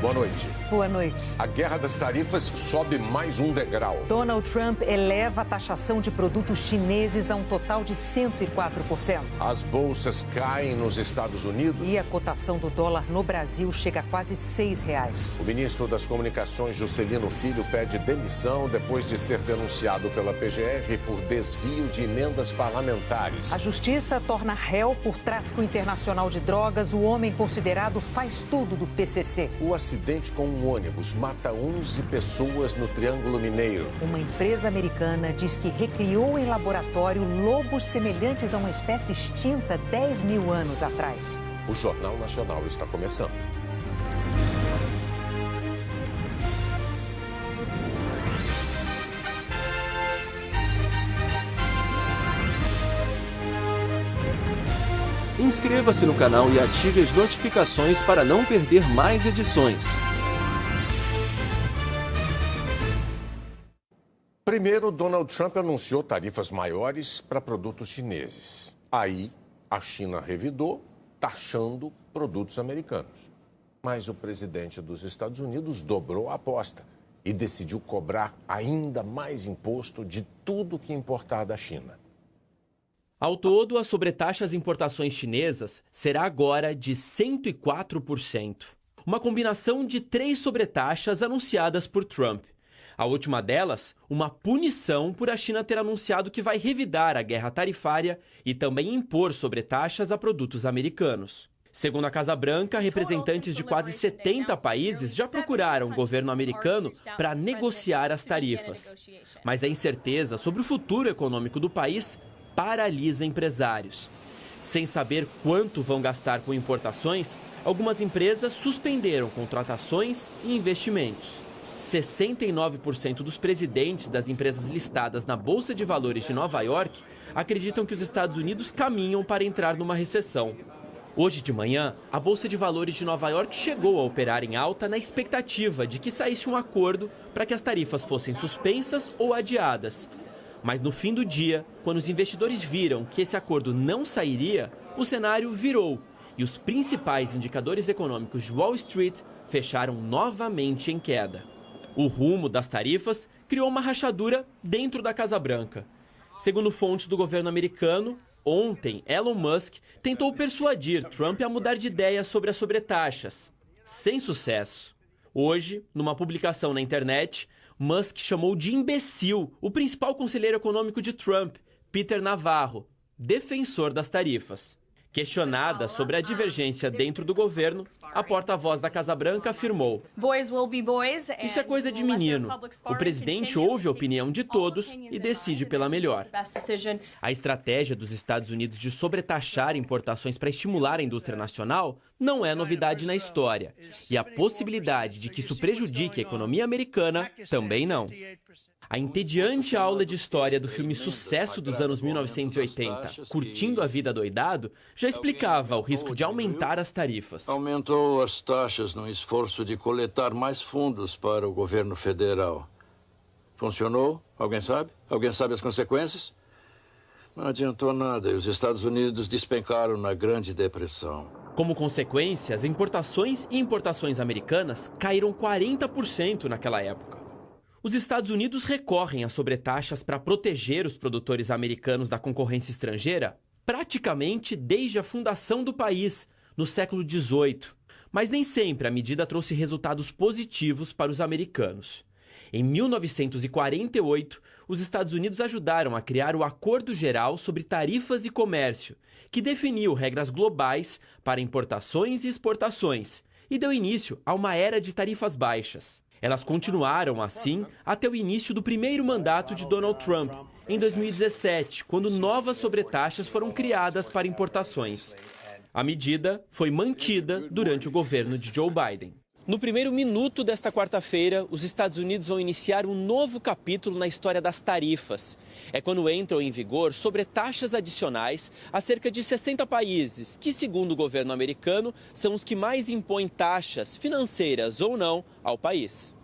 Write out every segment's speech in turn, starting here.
Boa noite. Boa noite. A guerra das tarifas sobe mais um degrau. Donald Trump eleva a taxação de produtos chineses a um total de 104%. As bolsas caem nos Estados Unidos. E a cotação do dólar no Brasil chega a quase R$6. O ministro das Comunicações, Juscelino Filho, pede demissão depois de ser denunciado pela PGR por desvio de emendas parlamentares. A justiça torna réu por tráfico internacional de drogas o homem considerado faz-tudo do PCC. O acidente com um ônibus mata 11 pessoas no Triângulo Mineiro. Uma empresa americana diz que recriou em laboratório lobos semelhantes a uma espécie extinta 10 mil anos atrás. O Jornal Nacional está começando. Inscreva-se no canal e ative as notificações para não perder mais edições. Primeiro, Donald Trump anunciou tarifas maiores para produtos chineses. Aí, a China revidou, taxando produtos americanos. Mas o presidente dos Estados Unidos dobrou a aposta e decidiu cobrar ainda mais imposto de tudo que importar da China. Ao todo, a sobretaxa às importações chinesas será agora de 104%. Uma combinação de 3 sobretaxas anunciadas por Trump. A última delas, uma punição por a China ter anunciado que vai revidar a guerra tarifária e também impor sobretaxas a produtos americanos. Segundo a Casa Branca, representantes de quase 70 países já procuraram o governo americano para negociar as tarifas. Mas a incerteza sobre o futuro econômico do país paralisa empresários. Sem saber quanto vão gastar com importações, algumas empresas suspenderam contratações e investimentos. 69% dos presidentes das empresas listadas na Bolsa de Valores de Nova York acreditam que os Estados Unidos caminham para entrar numa recessão. Hoje de manhã, a Bolsa de Valores de Nova York chegou a operar em alta na expectativa de que saísse um acordo para que as tarifas fossem suspensas ou adiadas. Mas no fim do dia, quando os investidores viram que esse acordo não sairia, o cenário virou e os principais indicadores econômicos de Wall Street fecharam novamente em queda. O rumo das tarifas criou uma rachadura dentro da Casa Branca. Segundo fontes do governo americano, ontem Elon Musk tentou persuadir Trump a mudar de ideia sobre as sobretaxas. Sem sucesso. Hoje, numa publicação na internet, Musk chamou de imbecil o principal conselheiro econômico de Trump, Peter Navarro, defensor das tarifas. Questionada sobre a divergência dentro do governo, a porta-voz da Casa Branca afirmou: "Isso é coisa de menino. O presidente ouve a opinião de todos e decide pela melhor." A estratégia dos Estados Unidos de sobretaxar importações para estimular a indústria nacional não é novidade na história. E a possibilidade de que isso prejudique a economia americana também não. A entediante aula de história do filme sucesso dos anos 1980, Curtindo a Vida Doidado, já explicava o risco de aumentar as tarifas. Aumentou as taxas no esforço de coletar mais fundos para o governo federal. Funcionou? Alguém sabe? Alguém sabe as consequências? Não adiantou nada e os Estados Unidos despencaram na Grande Depressão. Como consequência, as importações e importações americanas caíram 40% naquela época. Os Estados Unidos recorrem a sobretaxas para proteger os produtores americanos da concorrência estrangeira praticamente desde a fundação do país, no século XVIII. Mas nem sempre a medida trouxe resultados positivos para os americanos. Em 1948, os Estados Unidos ajudaram a criar o Acordo Geral sobre Tarifas e Comércio, que definiu regras globais para importações e exportações e deu início a uma era de tarifas baixas. Elas continuaram assim até o início do primeiro mandato de Donald Trump, em 2017, quando novas sobretaxas foram criadas para importações. A medida foi mantida durante o governo de Joe Biden. No primeiro minuto desta quarta-feira, os Estados Unidos vão iniciar um novo capítulo na história das tarifas. É quando entram em vigor sobretaxas adicionais a cerca de 60 países, que, segundo o governo americano, são os que mais impõem taxas, financeiras ou não, ao país.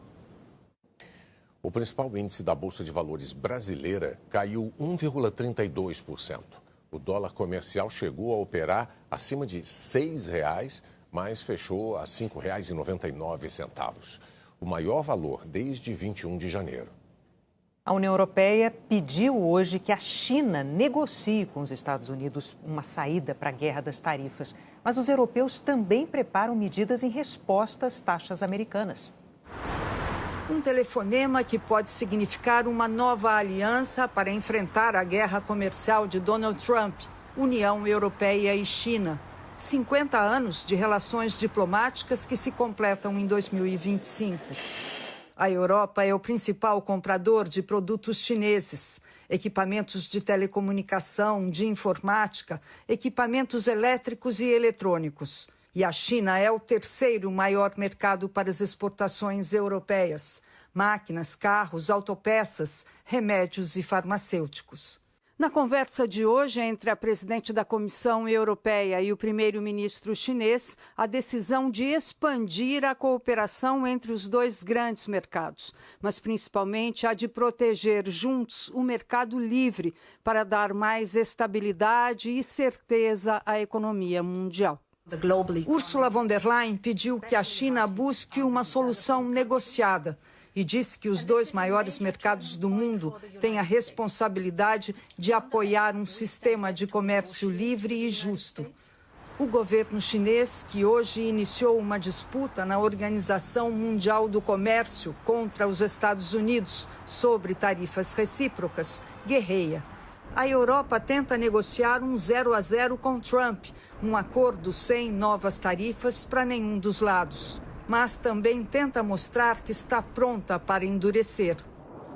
O principal índice da Bolsa de Valores brasileira caiu 1,32%. O dólar comercial chegou a operar acima de R$ 6,00, mas fechou a R$ 5,99, o maior valor desde 21 de janeiro. A União Europeia pediu hoje que a China negocie com os Estados Unidos uma saída para a guerra das tarifas. Mas os europeus também preparam medidas em resposta às taxas americanas. Um telefonema que pode significar uma nova aliança para enfrentar a guerra comercial de Donald Trump, União Europeia e China. 50 anos de relações diplomáticas que se completam em 2025. A Europa é o principal comprador de produtos chineses, equipamentos de telecomunicação, de informática, equipamentos elétricos e eletrônicos. E a China é o terceiro maior mercado para as exportações europeias: máquinas, carros, autopeças, remédios e farmacêuticos. Na conversa de hoje entre a presidente da Comissão Europeia e o primeiro-ministro chinês, a decisão de expandir a cooperação entre os dois grandes mercados, mas principalmente a de proteger juntos o mercado livre para dar mais estabilidade e certeza à economia mundial. Ursula von der Leyen pediu que a China busque uma solução negociada e disse que os dois maiores mercados do mundo têm a responsabilidade de apoiar um sistema de comércio livre e justo. O governo chinês, que hoje iniciou uma disputa na Organização Mundial do Comércio contra os Estados Unidos sobre tarifas recíprocas, guerreia. A Europa tenta negociar um 0-0 com Trump, um acordo sem novas tarifas para nenhum dos lados. Mas também tenta mostrar que está pronta para endurecer.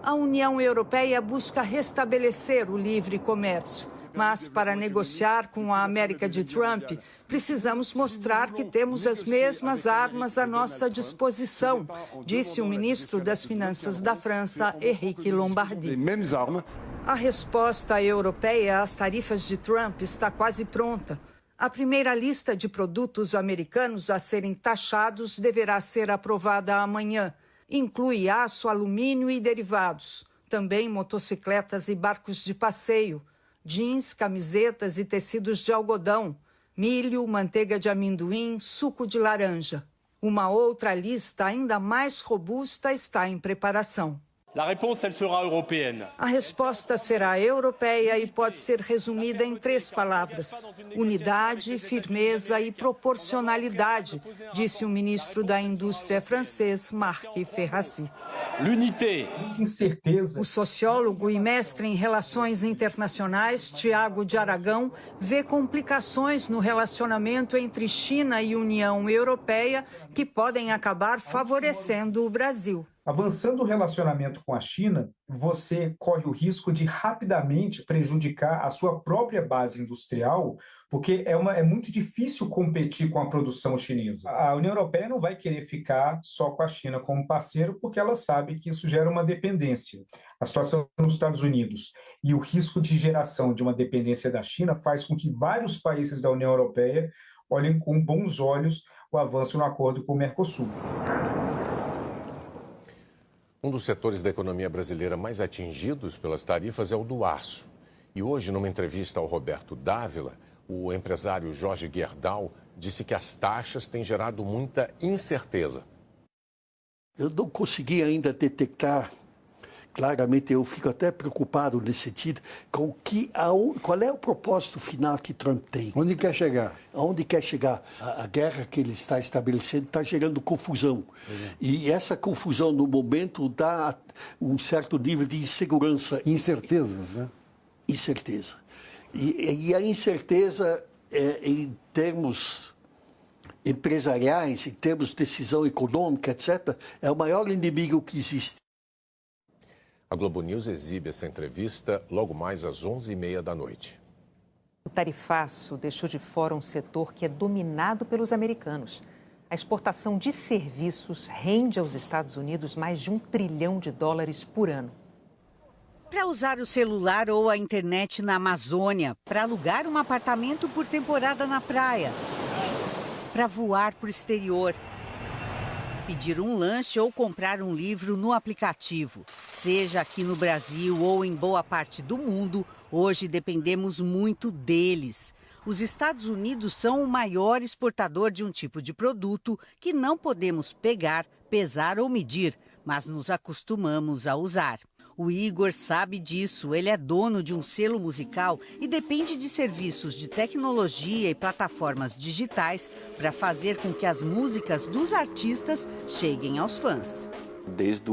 A União Europeia busca restabelecer o livre comércio, mas para negociar com a América de Trump, precisamos mostrar que temos as mesmas armas à nossa disposição, disse o ministro das Finanças da França, Éric Lombardi. A resposta europeia às tarifas de Trump está quase pronta. A primeira lista de produtos americanos a serem taxados deverá ser aprovada amanhã. Inclui aço, alumínio e derivados. Também motocicletas e barcos de passeio, jeans, camisetas e tecidos de algodão, milho, manteiga de amendoim, suco de laranja. Uma outra lista ainda mais robusta está em preparação. A resposta será europeia e pode ser resumida em 3 palavras: unidade, firmeza e proporcionalidade, disse o ministro da Indústria francês, Marc Ferrassi. O sociólogo e mestre em relações internacionais, Tiago de Aragão, vê complicações no relacionamento entre China e União Europeia que podem acabar favorecendo o Brasil. Avançando o relacionamento com a China, você corre o risco de rapidamente prejudicar a sua própria base industrial, porque é muito difícil competir com a produção chinesa. A União Europeia não vai querer ficar só com a China como parceiro, porque ela sabe que isso gera uma dependência. A situação nos Estados Unidos e o risco de geração de uma dependência da China faz com que vários países da União Europeia olhem com bons olhos o avanço no acordo com o Mercosul. Um dos setores da economia brasileira mais atingidos pelas tarifas é o do aço. E hoje, numa entrevista ao Roberto Dávila, o empresário Jorge Gerdau disse que as taxas têm gerado muita incerteza. Eu não consegui ainda detectar claramente, eu fico até preocupado nesse sentido, com qual é o propósito final que Trump tem. Onde quer chegar? Aonde quer chegar? A guerra que ele está estabelecendo está gerando confusão. E essa confusão, no momento, dá um certo nível de insegurança. Incertezas, né? Incerteza. E a incerteza, em termos empresariais, em termos de decisão econômica, etc., é o maior inimigo que existe. A Globo News exibe essa entrevista logo mais às 11h30 da noite. O tarifaço deixou de fora um setor que é dominado pelos americanos. A exportação de serviços rende aos Estados Unidos mais de $1 trilhão por ano. Para usar o celular ou a internet na Amazônia, para alugar um apartamento por temporada na praia, para voar para o exterior, pedir um lanche ou comprar um livro no aplicativo. Seja aqui no Brasil ou em boa parte do mundo, hoje dependemos muito deles. Os Estados Unidos são o maior exportador de um tipo de produto que não podemos pegar, pesar ou medir, mas nos acostumamos a usar. O Igor sabe disso, ele é dono de um selo musical e depende de serviços de tecnologia e plataformas digitais para fazer com que as músicas dos artistas cheguem aos fãs. Desde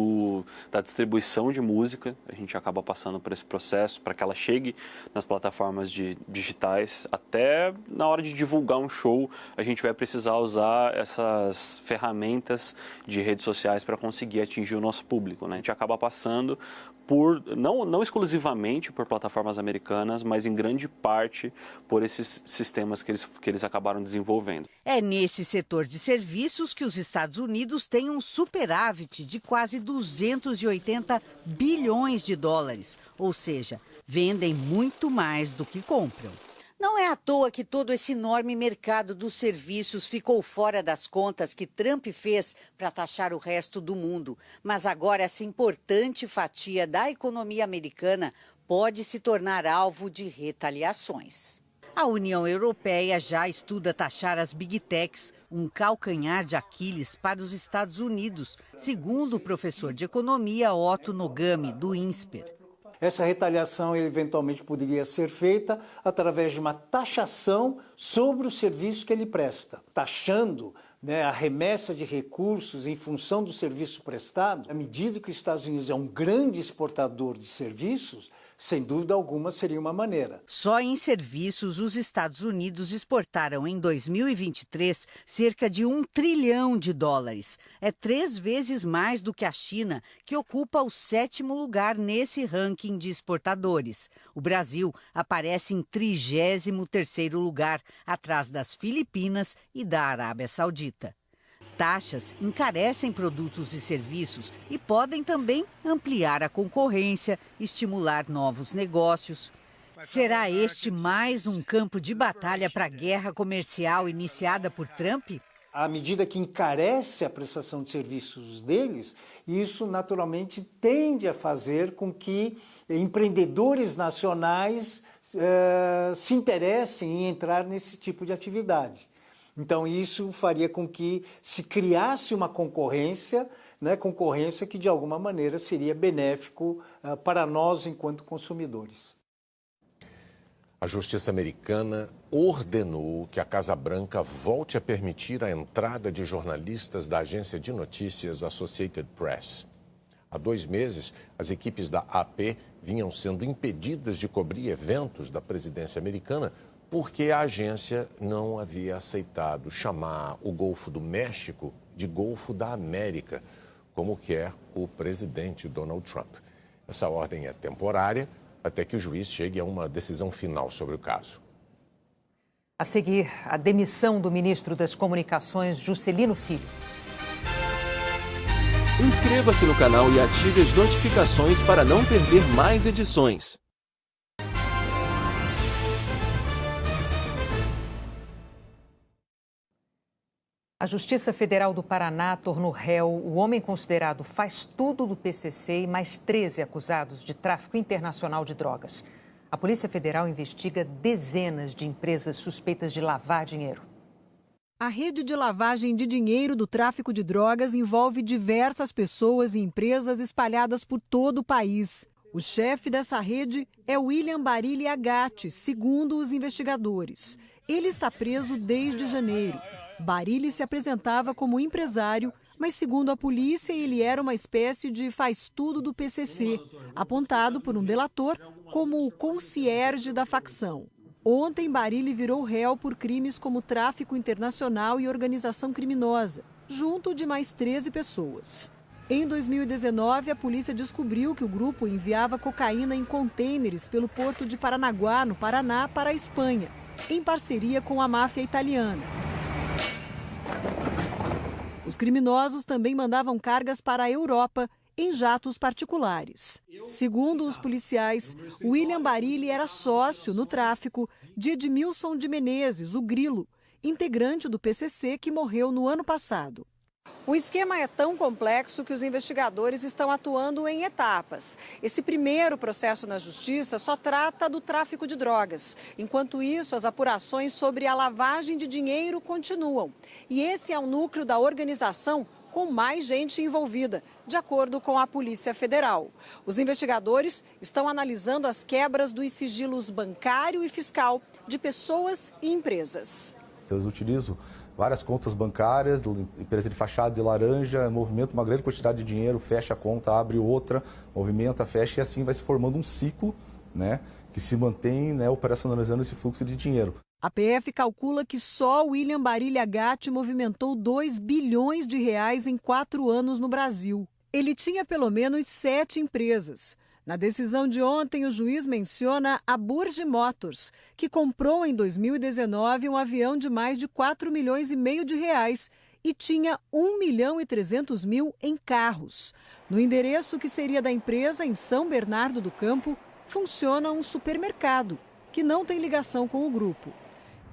da distribuição de música, a gente acaba passando por esse processo para que ela chegue nas plataformas digitais, até na hora de divulgar um show, a gente vai precisar usar essas ferramentas de redes sociais para conseguir atingir o nosso público, né? A gente acaba passando por, não exclusivamente por plataformas americanas, mas em grande parte por esses sistemas que eles acabaram desenvolvendo. É nesse setor de serviços que os Estados Unidos têm um superávit de quase 280 bilhões de dólares, ou seja, vendem muito mais do que compram. Não é à toa que todo esse enorme mercado dos serviços ficou fora das contas que Trump fez para taxar o resto do mundo. Mas agora essa importante fatia da economia americana pode se tornar alvo de retaliações. A União Europeia já estuda taxar as Big Techs, um calcanhar de Aquiles para os Estados Unidos, segundo o professor de economia Otto Nogami, do INSPER. Essa retaliação eventualmente poderia ser feita através de uma taxação sobre o serviço que ele presta, taxando, né, a remessa de recursos em função do serviço prestado. À medida que os Estados Unidos é um grande exportador de serviços, sem dúvida alguma seria uma maneira. Só em serviços, os Estados Unidos exportaram em 2023 cerca de $1 trilhão. É 3 vezes mais do que a China, que ocupa o 7º lugar nesse ranking de exportadores. O Brasil aparece em 33º lugar, atrás das Filipinas e da Arábia Saudita. Taxas encarecem produtos e serviços e podem também ampliar a concorrência, estimular novos negócios. Será este mais um campo de batalha para a guerra comercial iniciada por Trump? À medida que encarece a prestação de serviços deles, isso naturalmente tende a fazer com que empreendedores nacionais se interessem em entrar nesse tipo de atividade. Então, isso faria com que se criasse uma concorrência, né, concorrência que, de alguma maneira, seria benéfico para nós, enquanto consumidores. A Justiça americana ordenou que a Casa Branca volte a permitir a entrada de jornalistas da agência de notícias Associated Press. Há 2 meses, as equipes da AP vinham sendo impedidas de cobrir eventos da presidência americana porque a agência não havia aceitado chamar o Golfo do México de Golfo da América, como quer o presidente Donald Trump. Essa ordem é temporária até que o juiz chegue a uma decisão final sobre o caso. A seguir, a demissão do ministro das Comunicações, Juscelino Filho. Inscreva-se no canal e ative as notificações para não perder mais edições. A Justiça Federal do Paraná tornou réu o homem considerado faz-tudo do PCC e mais 13 acusados de tráfico internacional de drogas. A Polícia Federal investiga dezenas de empresas suspeitas de lavar dinheiro. A rede de lavagem de dinheiro do tráfico de drogas envolve diversas pessoas e empresas espalhadas por todo o país. O chefe dessa rede é William Barilli Agatti, segundo os investigadores. Ele está preso desde janeiro. Barilli se apresentava como empresário, mas segundo a polícia ele era uma espécie de faz-tudo do PCC, apontado por um delator como o concierge da facção. Ontem, Barilli virou réu por crimes como tráfico internacional e organização criminosa, junto de mais 13 pessoas. Em 2019, a polícia descobriu que o grupo enviava cocaína em contêineres pelo porto de Paranaguá, no Paraná, para a Espanha, em parceria com a máfia italiana. Os criminosos também mandavam cargas para a Europa em jatos particulares. Segundo os policiais, William Barilli era sócio no tráfico de Edmilson de Menezes, o Grilo, integrante do PCC que morreu no ano passado. O esquema é tão complexo que os investigadores estão atuando em etapas. Esse primeiro processo na Justiça só trata do tráfico de drogas. Enquanto isso, as apurações sobre a lavagem de dinheiro continuam. E esse é o núcleo da organização com mais gente envolvida, de acordo com a Polícia Federal. Os investigadores estão analisando as quebras dos sigilos bancário e fiscal de pessoas e empresas. Eles utilizam várias contas bancárias, empresa de fachada de laranja, movimenta uma grande quantidade de dinheiro, fecha a conta, abre outra, movimenta, fecha e assim vai se formando um ciclo, né, que se mantém, né, operacionalizando esse fluxo de dinheiro. A PF calcula que só o William Barilha Gatti movimentou 2 bilhões de reais em 4 anos no Brasil. Ele tinha pelo menos 7 empresas. Na decisão de ontem, o juiz menciona a Burj Motors, que comprou em 2019 um avião de mais de 4,5 milhões de reais e tinha 1.300.000 em carros. No endereço que seria da empresa, em São Bernardo do Campo, funciona um supermercado, que não tem ligação com o grupo.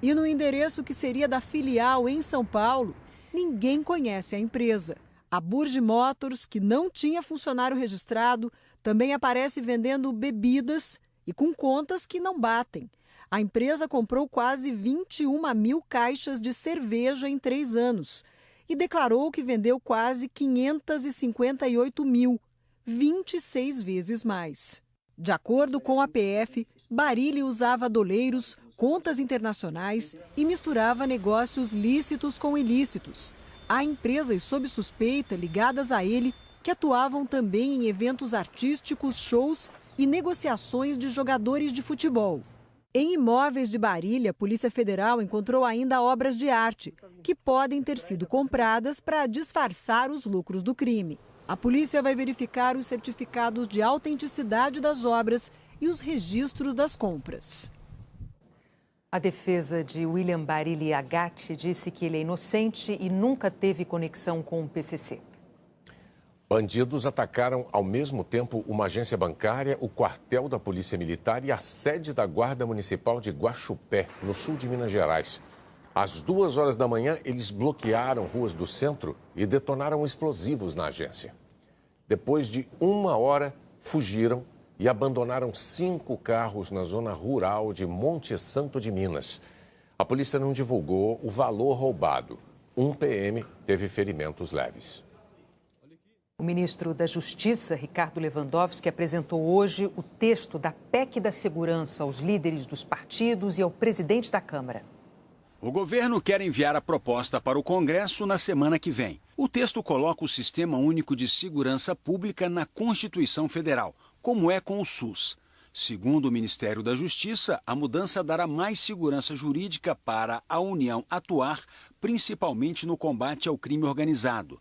E no endereço que seria da filial em São Paulo, ninguém conhece a empresa. A Burj Motors, que não tinha funcionário registrado, também aparece vendendo bebidas e com contas que não batem. A empresa comprou quase 21 mil caixas de cerveja em 3 anos e declarou que vendeu quase 558 mil, 26 vezes mais. De acordo com a PF, Barilha usava doleiros, contas internacionais e misturava negócios lícitos com ilícitos. Há empresas sob suspeita ligadas a ele que atuavam também em eventos artísticos, shows e negociações de jogadores de futebol. Em imóveis de Barilha, a Polícia Federal encontrou ainda obras de arte, que podem ter sido compradas para disfarçar os lucros do crime. A polícia vai verificar os certificados de autenticidade das obras e os registros das compras. A defesa de William Barilha Gatti disse que ele é inocente e nunca teve conexão com o PCC. Bandidos atacaram ao mesmo tempo uma agência bancária, o quartel da Polícia Militar e a sede da Guarda Municipal de Guaxupé, no sul de Minas Gerais. Às 2 horas da manhã, eles bloquearam ruas do centro e detonaram explosivos na agência. Depois de 1 hora, fugiram e abandonaram 5 carros na zona rural de Monte Santo de Minas. A polícia não divulgou o valor roubado. Um PM teve ferimentos leves. O ministro da Justiça, Ricardo Lewandowski, apresentou hoje o texto da PEC da Segurança aos líderes dos partidos e ao presidente da Câmara. O governo quer enviar a proposta para o Congresso na semana que vem. O texto coloca o Sistema Único de Segurança Pública na Constituição Federal, como é com o SUS. Segundo o Ministério da Justiça, a mudança dará mais segurança jurídica para a União atuar, principalmente no combate ao crime organizado.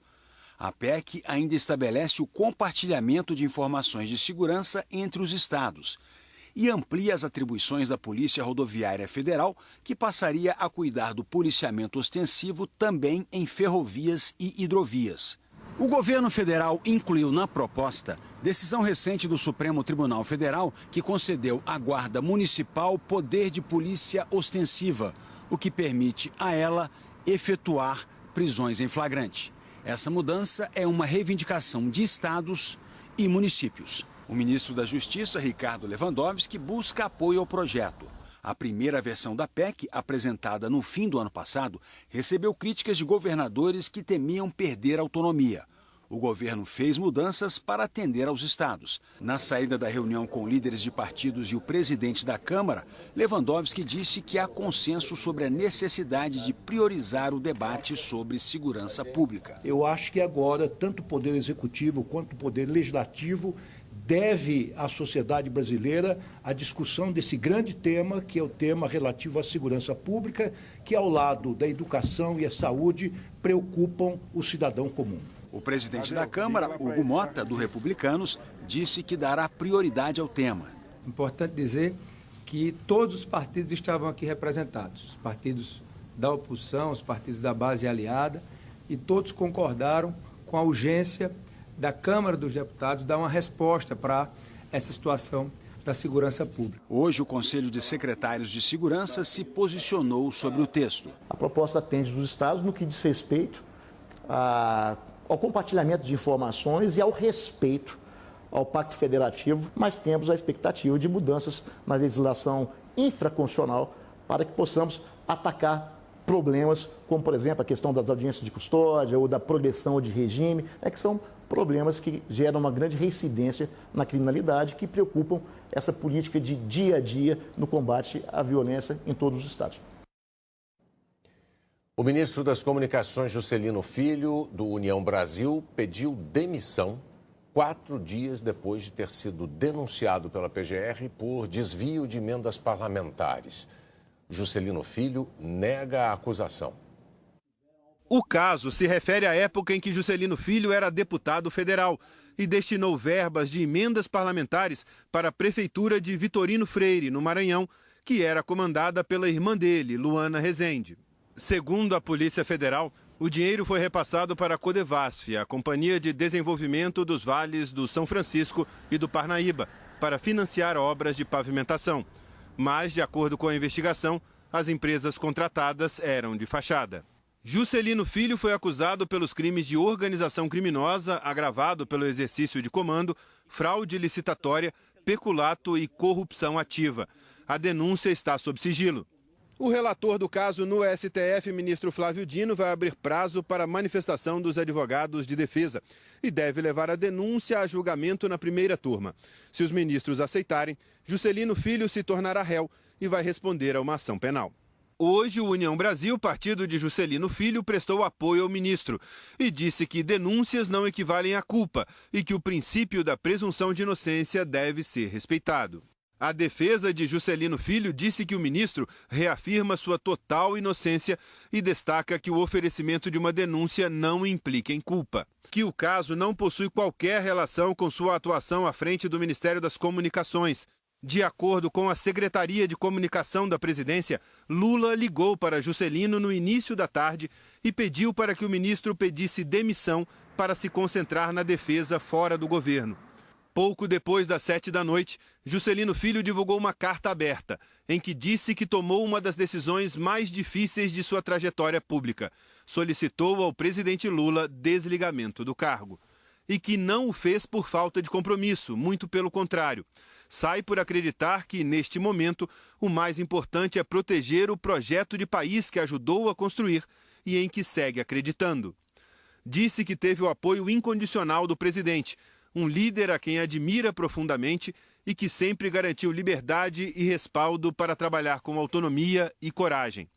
A PEC ainda estabelece o compartilhamento de informações de segurança entre os estados e amplia as atribuições da Polícia Rodoviária Federal, que passaria a cuidar do policiamento ostensivo também em ferrovias e hidrovias. O governo federal incluiu na proposta decisão recente do Supremo Tribunal Federal que concedeu à Guarda Municipal poder de polícia ostensiva, o que permite a ela efetuar prisões em flagrante. Essa mudança é uma reivindicação de estados e municípios. O ministro da Justiça, Ricardo Lewandowski, busca apoio ao projeto. A primeira versão da PEC, apresentada no fim do ano passado, recebeu críticas de governadores que temiam perder autonomia. O governo fez mudanças para atender aos estados. Na saída da reunião com líderes de partidos e o presidente da Câmara, Lewandowski disse que há consenso sobre a necessidade de priorizar o debate sobre segurança pública. Eu acho que agora, tanto o Poder Executivo quanto o Poder Legislativo deve à sociedade brasileira a discussão desse grande tema, que é o tema relativo à segurança pública, que ao lado da educação e a saúde preocupam o cidadão comum. O presidente da Câmara, Hugo Mota, do Republicanos, disse que dará prioridade ao tema. Importante dizer que todos os partidos estavam aqui representados, os partidos da oposição, os partidos da base aliada, e todos concordaram com a urgência da Câmara dos Deputados dar uma resposta para essa situação da segurança pública. Hoje, o Conselho de Secretários de Segurança se posicionou sobre o texto. A proposta atende os estados no que diz respeito ao compartilhamento de informações e ao respeito ao Pacto Federativo, mas temos a expectativa de mudanças na legislação infraconstitucional para que possamos atacar problemas como, por exemplo, a questão das audiências de custódia ou da progressão de regime, que são problemas que geram uma grande reincidência na criminalidade, que preocupam essa política de dia a dia no combate à violência em todos os estados. O ministro das Comunicações, Juscelino Filho, do União Brasil, pediu demissão 4 dias depois de ter sido denunciado pela PGR por desvio de emendas parlamentares. Juscelino Filho nega a acusação. O caso se refere à época em que Juscelino Filho era deputado federal e destinou verbas de emendas parlamentares para a prefeitura de Vitorino Freire, no Maranhão, que era comandada pela irmã dele, Luana Rezende. Segundo a Polícia Federal, o dinheiro foi repassado para a Codevasf, a Companhia de Desenvolvimento dos Vales do São Francisco e do Parnaíba, para financiar obras de pavimentação. Mas, de acordo com a investigação, as empresas contratadas eram de fachada. Juscelino Filho foi acusado pelos crimes de organização criminosa, agravado pelo exercício de comando, fraude licitatória, peculato e corrupção ativa. A denúncia está sob sigilo. O relator do caso no STF, ministro Flávio Dino, vai abrir prazo para a manifestação dos advogados de defesa e deve levar a denúncia a julgamento na primeira turma. Se os ministros aceitarem, Juscelino Filho se tornará réu e vai responder a uma ação penal. Hoje, o União Brasil, partido de Juscelino Filho, prestou apoio ao ministro e disse que denúncias não equivalem a culpa e que o princípio da presunção de inocência deve ser respeitado. A defesa de Juscelino Filho disse que o ministro reafirma sua total inocência e destaca que o oferecimento de uma denúncia não implica em culpa. Que o caso não possui qualquer relação com sua atuação à frente do Ministério das Comunicações. De acordo com a Secretaria de Comunicação da Presidência, Lula ligou para Juscelino no início da tarde e pediu para que o ministro pedisse demissão para se concentrar na defesa fora do governo. Pouco depois das 7 da noite, Juscelino Filho divulgou uma carta aberta, em que disse que tomou uma das decisões mais difíceis de sua trajetória pública. Solicitou ao presidente Lula desligamento do cargo. E que não o fez por falta de compromisso, muito pelo contrário. Sai por acreditar que, neste momento, o mais importante é proteger o projeto de país que ajudou a construir e em que segue acreditando. Disse que teve o apoio incondicional do presidente, um líder a quem admira profundamente e que sempre garantiu liberdade e respaldo para trabalhar com autonomia e coragem.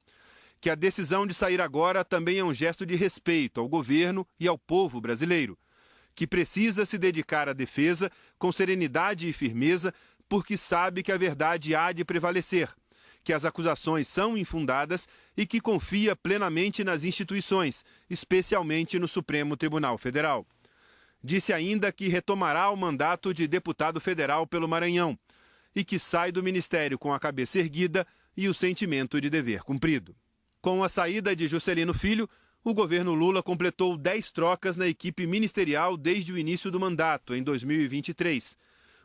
Que a decisão de sair agora também é um gesto de respeito ao governo e ao povo brasileiro. Que precisa se dedicar à defesa com serenidade e firmeza, porque sabe que a verdade há de prevalecer, que as acusações são infundadas e que confia plenamente nas instituições, especialmente no Supremo Tribunal Federal. Disse ainda que retomará o mandato de deputado federal pelo Maranhão e que sai do ministério com a cabeça erguida e o sentimento de dever cumprido. Com a saída de Juscelino Filho, o governo Lula completou 10 trocas na equipe ministerial desde o início do mandato, em 2023.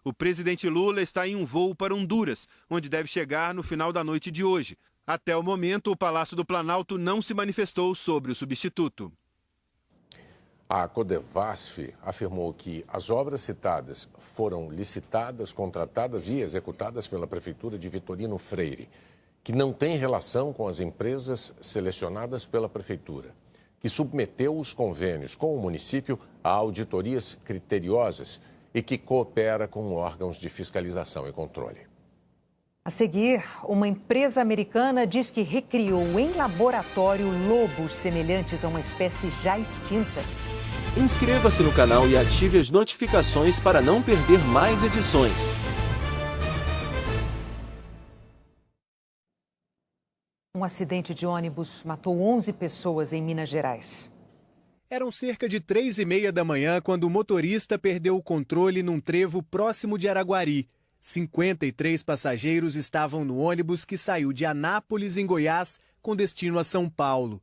O presidente Lula está em um voo para Honduras, onde deve chegar no final da noite de hoje. Até o momento, o Palácio do Planalto não se manifestou sobre o substituto. A Codevasf afirmou que as obras citadas foram licitadas, contratadas e executadas pela Prefeitura de Vitorino Freire, que não tem relação com as empresas selecionadas pela Prefeitura, que submeteu os convênios com o município a auditorias criteriosas e que coopera com órgãos de fiscalização e controle. A seguir, uma empresa americana diz que recriou em laboratório lobos semelhantes a uma espécie já extinta. Inscreva-se no canal e ative as notificações para não perder mais edições. Um acidente de ônibus matou 11 pessoas em Minas Gerais. Eram cerca de 3h30 da manhã quando o motorista perdeu o controle num trevo próximo de Araguari. 53 passageiros estavam no ônibus que saiu de Anápolis, em Goiás, com destino a São Paulo.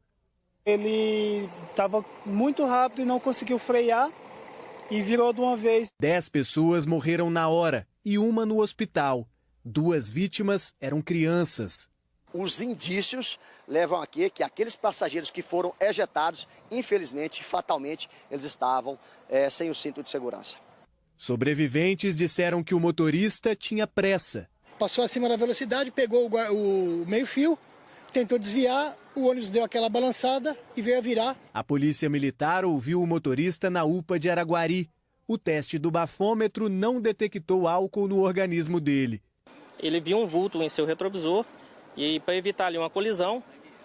Ele estava muito rápido e não conseguiu frear e virou de uma vez. 10 pessoas morreram na hora e uma no hospital. 2 vítimas eram crianças. Os indícios levam aqui que aqueles passageiros que foram ejetados, infelizmente, fatalmente, eles estavam sem o cinto de segurança. Sobreviventes disseram que o motorista tinha pressa. Passou acima da velocidade, pegou o meio-fio, tentou desviar, o ônibus deu aquela balançada e veio a virar. A polícia militar ouviu o motorista na UPA de Araguari. O teste do bafômetro não detectou álcool no organismo dele. Ele viu um vulto em seu retrovisor e, para evitar ali uma colisão,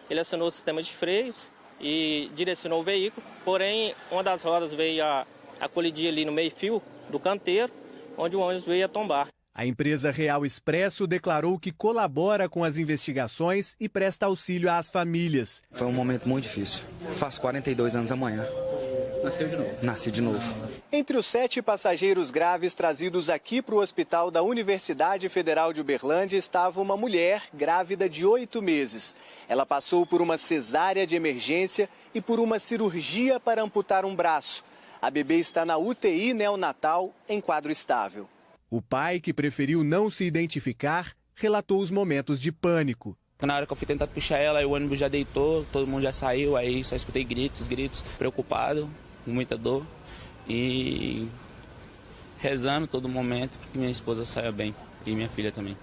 ele acionou o sistema de freios e direcionou o veículo. Porém, uma das rodas veio a colidir ali no meio-fio do canteiro, onde o ônibus veio a tombar. A empresa Real Expresso declarou que colabora com as investigações e presta auxílio às famílias. Foi um momento muito difícil. Faço 42 anos amanhã. Nasceu de novo? Nasci de novo. Entre os 7 passageiros graves trazidos aqui para o hospital da Universidade Federal de Uberlândia estava uma mulher grávida de 8 meses. Ela passou por uma cesárea de emergência e por uma cirurgia para amputar um braço. A bebê está na UTI neonatal em quadro estável. O pai, que preferiu não se identificar, relatou os momentos de pânico. Na hora que eu fui tentar puxar ela, o ônibus já deitou, todo mundo já saiu, aí só escutei gritos, preocupado, com muita dor e rezando todo momento para que minha esposa saia bem e minha filha também.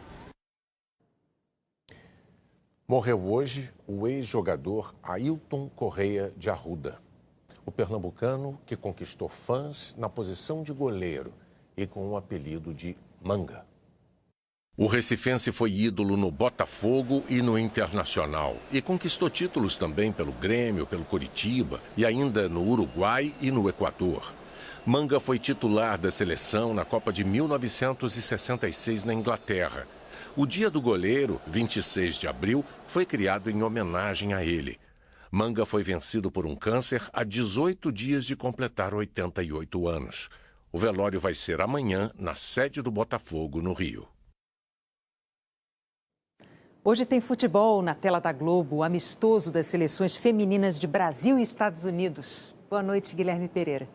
Morreu hoje o ex-jogador Ailton Correia de Arruda. O pernambucano que conquistou fãs na posição de goleiro e com o apelido de Manga. O recifense foi ídolo no Botafogo e no Internacional e conquistou títulos também pelo Grêmio, pelo Coritiba e ainda no Uruguai e no Equador. Manga foi titular da seleção na Copa de 1966 na Inglaterra. O Dia do Goleiro, 26 de abril, foi criado em homenagem a ele. Manga foi vencido por um câncer há 18 dias de completar 88 anos. O velório vai ser amanhã na sede do Botafogo, no Rio. Hoje tem futebol na tela da Globo, o amistoso das seleções femininas de Brasil e Estados Unidos. Boa noite, Guilherme Pereira.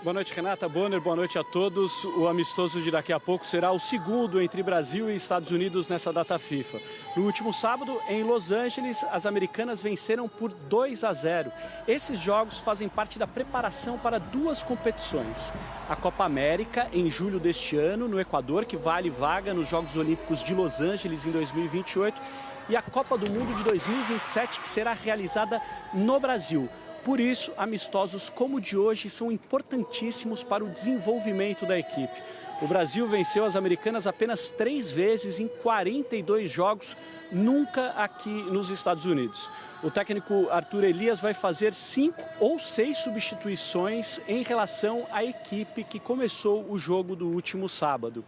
Boa noite, Renata Bonner. Boa noite a todos. O amistoso de daqui a pouco será o segundo entre Brasil e Estados Unidos nessa data FIFA. No último sábado, em Los Angeles, as americanas venceram por 2-0. Esses jogos fazem parte da preparação para 2 competições. A Copa América, em julho deste ano, no Equador, que vale vaga nos Jogos Olímpicos de Los Angeles em 2028. E a Copa do Mundo de 2027, que será realizada no Brasil. Por isso, amistosos como o de hoje são importantíssimos para o desenvolvimento da equipe. O Brasil venceu as americanas apenas 3 vezes em 42 jogos, nunca aqui nos Estados Unidos. O técnico Arthur Elias vai fazer 5 ou 6 substituições em relação à equipe que começou o jogo do último sábado.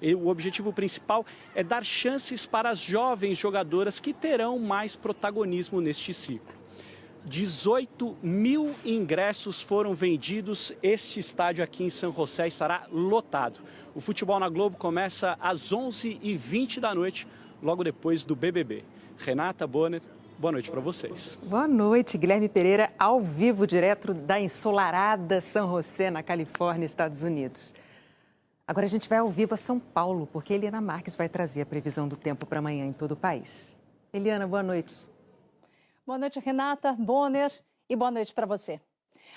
E o objetivo principal é dar chances para as jovens jogadoras que terão mais protagonismo neste ciclo. 18 mil ingressos foram vendidos. Este estádio aqui em São José estará lotado. O Futebol na Globo começa às 11h20 da noite, logo depois do BBB. Renata Bonner, boa noite para vocês. Boa noite, Guilherme Pereira, ao vivo, direto da ensolarada São José, na Califórnia, Estados Unidos. Agora a gente vai ao vivo a São Paulo, porque Eliana Marques vai trazer a previsão do tempo para amanhã em todo o país. Eliana, boa noite. Boa noite, Renata, Bonner, e boa noite para você.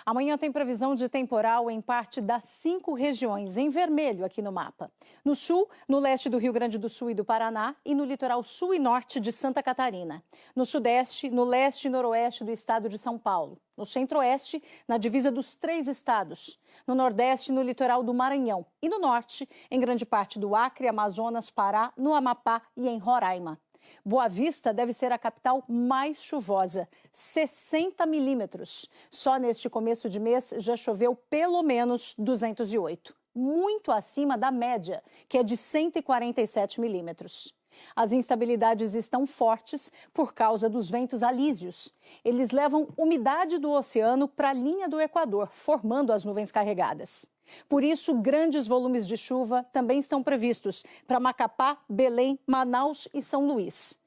Amanhã tem previsão de temporal em parte das 5 regiões, em vermelho aqui no mapa. No sul, no leste do Rio Grande do Sul e do Paraná e no litoral sul e norte de Santa Catarina. No sudeste, no leste e noroeste do estado de São Paulo. No centro-oeste, na divisa dos 3 estados. No nordeste, no litoral do Maranhão. E no norte, em grande parte do Acre, Amazonas, Pará, no Amapá e em Roraima. Boa Vista deve ser a capital mais chuvosa, 60 milímetros. Só neste começo de mês já choveu pelo menos 208, muito acima da média, que é de 147 milímetros. As instabilidades estão fortes por causa dos ventos alísios. Eles levam umidade do oceano para a linha do Equador, formando as nuvens carregadas. Por isso, grandes volumes de chuva também estão previstos para Macapá, Belém, Manaus e São Luís.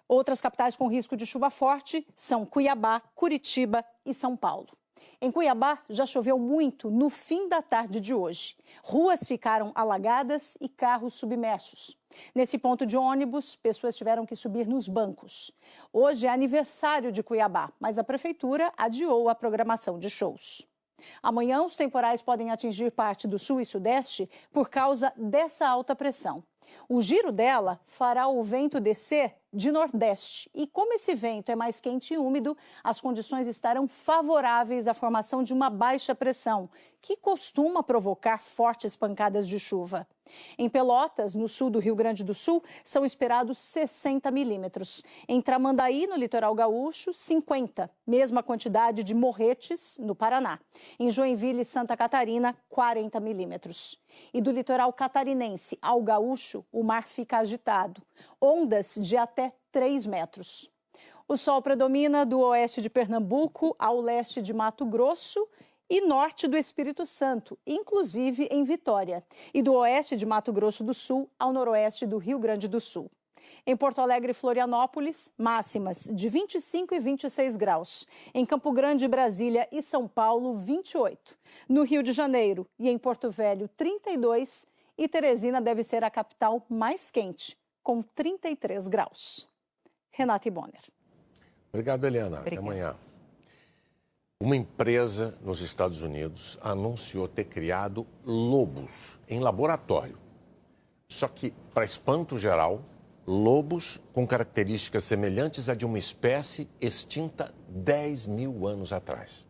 Outras capitais com risco de chuva forte são Cuiabá, Curitiba e São Paulo. Em Cuiabá, já choveu muito no fim da tarde de hoje. Ruas ficaram alagadas e carros submersos. Nesse ponto de ônibus, pessoas tiveram que subir nos bancos. Hoje é aniversário de Cuiabá, mas a prefeitura adiou a programação de shows. Amanhã, os temporais podem atingir parte do sul e sudeste por causa dessa alta pressão. O giro dela fará o vento descer de nordeste. E como esse vento é mais quente e úmido, as condições estarão favoráveis à formação de uma baixa pressão, que costuma provocar fortes pancadas de chuva. Em Pelotas, no sul do Rio Grande do Sul, são esperados 60 milímetros. Em Tramandaí, no litoral gaúcho, 50, mesma quantidade de Morretes, no Paraná. Em Joinville e Santa Catarina, 40 milímetros. E do litoral catarinense ao gaúcho, o mar fica agitado. Ondas de até 3 metros. O sol predomina do oeste de Pernambuco ao leste de Mato Grosso e norte do Espírito Santo, inclusive em Vitória, e do oeste de Mato Grosso do Sul ao noroeste do Rio Grande do Sul. Em Porto Alegre e Florianópolis, máximas de 25 e 26 graus. Em Campo Grande, Brasília e São Paulo, 28. No Rio de Janeiro e em Porto Velho, 32. E Teresina deve ser a capital mais quente, com 33 graus. Renata Bonner. Obrigado, Eliana. Até amanhã. Uma empresa nos Estados Unidos anunciou ter criado lobos em laboratório. Só que, para espanto geral, lobos com características semelhantes à de uma espécie extinta 10 mil anos atrás.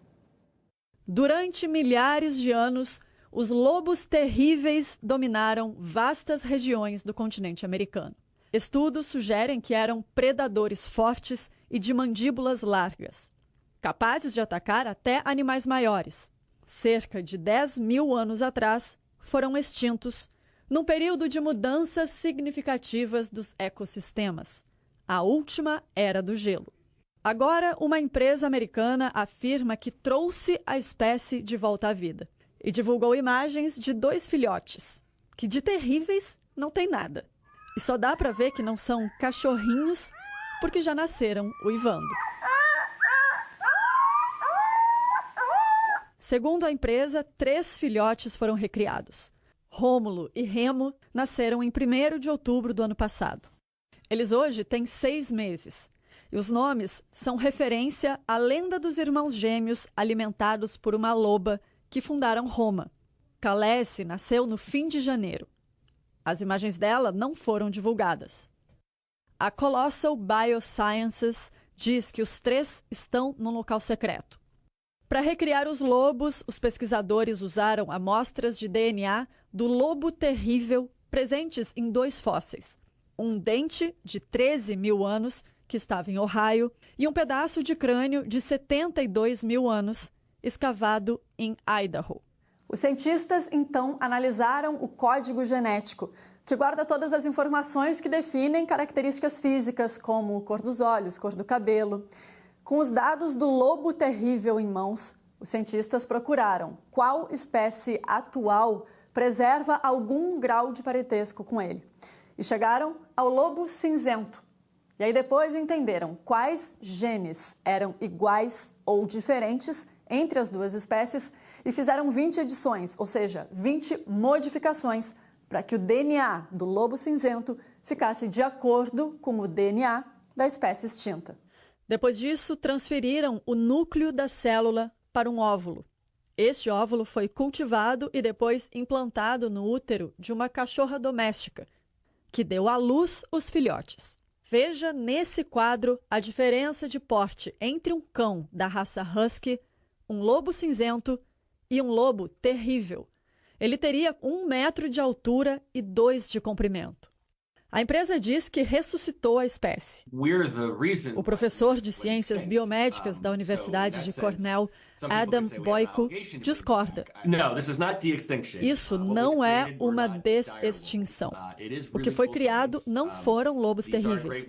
Durante milhares de anos, os lobos terríveis dominaram vastas regiões do continente americano. Estudos sugerem que eram predadores fortes e de mandíbulas largas, capazes de atacar até animais maiores. Cerca de 10 mil anos atrás, foram extintos num período de mudanças significativas dos ecossistemas, a última era do gelo. Agora, uma empresa americana afirma que trouxe a espécie de volta à vida e divulgou imagens de 2 filhotes, que de terríveis não tem nada. E só dá para ver que não são cachorrinhos, porque já nasceram uivando. Segundo a empresa, 3 filhotes foram recriados. Rômulo e Remo nasceram em 1º de outubro do ano passado. Eles hoje têm 6 meses. E os nomes são referência à lenda dos irmãos gêmeos alimentados por uma loba que fundaram Roma. Calesse nasceu no fim de janeiro. As imagens dela não foram divulgadas. A Colossal Biosciences diz que os 3 estão num local secreto. Para recriar os lobos, os pesquisadores usaram amostras de DNA do lobo terrível presentes em 2 fósseis. Um dente de 13 mil anos, que estava em Ohio, e um pedaço de crânio de 72 mil anos, escavado em Idaho. Os cientistas, então, analisaram o código genético, que guarda todas as informações que definem características físicas, como cor dos olhos, cor do cabelo. Com os dados do lobo terrível em mãos, os cientistas procuraram qual espécie atual preserva algum grau de parentesco com ele. E chegaram ao lobo cinzento. E aí depois entenderam quais genes eram iguais ou diferentes entre as 2 espécies e fizeram 20 edições, ou seja, 20 modificações, para que o DNA do lobo cinzento ficasse de acordo com o DNA da espécie extinta. Depois disso, transferiram o núcleo da célula para um óvulo. Este óvulo foi cultivado e depois implantado no útero de uma cachorra doméstica, que deu à luz os filhotes. Veja nesse quadro a diferença de porte entre um cão da raça Husky, um lobo cinzento e um lobo terrível. Ele teria 1 metro de altura e 2 de comprimento. A empresa diz que ressuscitou a espécie. O professor de ciências biomédicas da Universidade de Cornell, Adam Boyko, discorda. Isso não é uma desextinção. O que foi criado não foram lobos terríveis.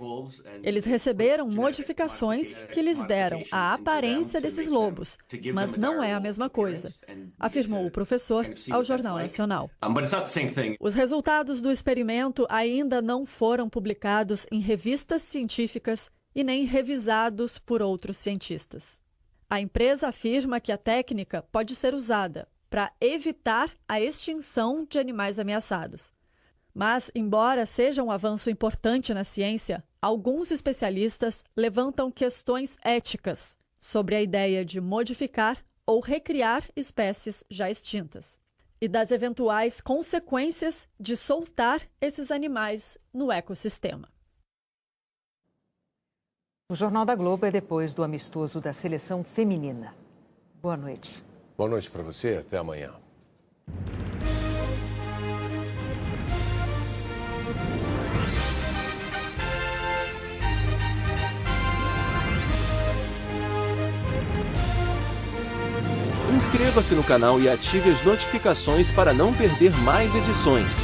Eles receberam modificações que lhes deram a aparência desses lobos, mas não é a mesma coisa, afirmou o professor ao Jornal Nacional. Os resultados do experimento ainda não foram publicados em revistas científicas e nem revisados por outros cientistas. A empresa afirma que a técnica pode ser usada para evitar a extinção de animais ameaçados. Mas, embora seja um avanço importante na ciência, alguns especialistas levantam questões éticas sobre a ideia de modificar ou recriar espécies já extintas e das eventuais consequências de soltar esses animais no ecossistema. O Jornal da Globo é depois do amistoso da seleção feminina. Boa noite. Boa noite para você, até amanhã. Inscreva-se no canal e ative as notificações para não perder mais edições.